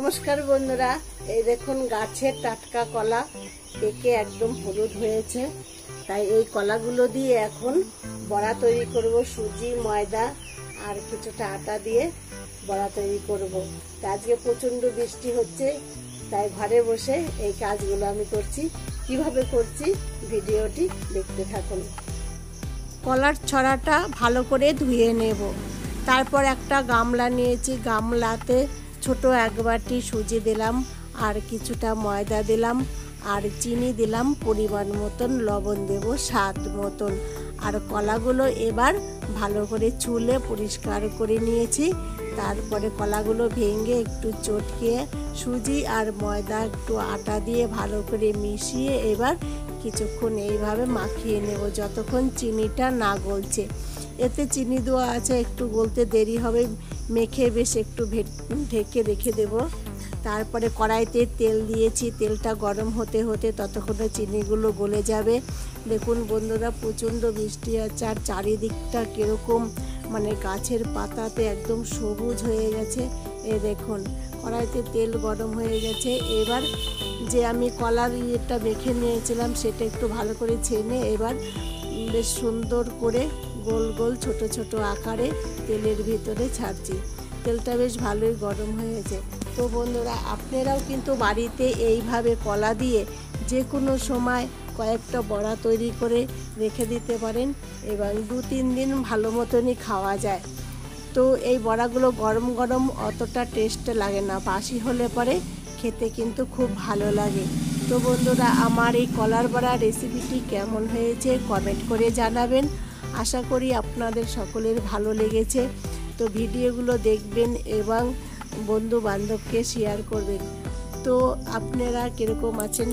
নমস্কার বন্ধুরা, এই দেখুন গাছের টাটকা কলা পেকে একদম হলুদ হয়েছে। তাই এই কলাগুলো দিয়ে এখন বড়া তৈরি করব। সুজি, ময়দা আর কিছুটা আটা দিয়ে বড়া তৈরি করব। আজকে প্রচন্ড বৃষ্টি হচ্ছে, তাই ঘরে বসে এই কাজগুলো আমি করছি। কিভাবে করছি ভিডিওটি দেখতে থাকুন। কলার ছড়াটা ভালো করে ধুয়ে নেব। তারপর একটা গামলা নিয়েছি, গামলাতে ছোট এক বাটি সুজি দিলাম, আর কিছুটা ময়দা দিলাম, আর চিনি দিলাম পরিমাণ মতন, লবণ দেব স্বাদ মতন। আর কলাগুলো এবার ভালো করে ছুলে পরিষ্কার করে নিয়েছি। তারপরে কলাগুলো ভেঙে একটু চটকে সুজি আর ময়দা একটু আটা দিয়ে ভালো করে মিশিয়ে এবার কিছুক্ষণ এইভাবে মাখিয়ে নেব যতক্ষণ চিনিটা না গলছে। এতে চিনি দেওয়া আছে, একটু গলতে দেরি হবে। মেখে বেশ একটু ঢেকে রেখে দেব। তারপরে কড়াইতে তেল দিয়েছি, তেলটা গরম হতে হতে ততক্ষণে চিনিগুলো গলে যাবে। দেখুন বন্ধুরা, প্রচণ্ড বৃষ্টি আছে আর চারিদিকটা কীরকম গাছের পাতাতে একদম সবুজ হয়ে গেছে। এই দেখুন কড়াইতে তেল গরম হয়ে গেছে। এবার যে আমি কলার ইয়েটা মেখে নিয়েছিলাম সেটা একটু ভালো করে ছেনে এবার বেশ সুন্দর করে গোল গোল ছোট ছোট আকারে তেলের ভিতরে ছাড়ছি। তেলটা বেশ ভালোই গরম হয়েছে। তো বন্ধুরা, আপনারাও কিন্তু বাড়িতে এইভাবে কলা দিয়ে যে কোনো সময় কয়েকটা বড়া তৈরি করে রেখে দিতে পারেন এবং 2-3 দিন ভালো মতনই খাওয়া যায়। তো এই বড়াগুলো গরম গরম অতটা টেস্ট লাগে না, বাসি হলে পরে খেতে কিন্তু খুব ভালো লাগে। তো বন্ধুরা, আমার এই কলার বড়া রেসিপিটি কেমন হয়েছে কমেন্ট করে জানাবেন। আশা করি আপনাদের সকলের ভালো লেগেছে। তো ভিডিওগুলো দেখবেন এবং বন্ধু বান্ধবকে শেয়ার করবেন। তো আপনারা কীরকম আছেন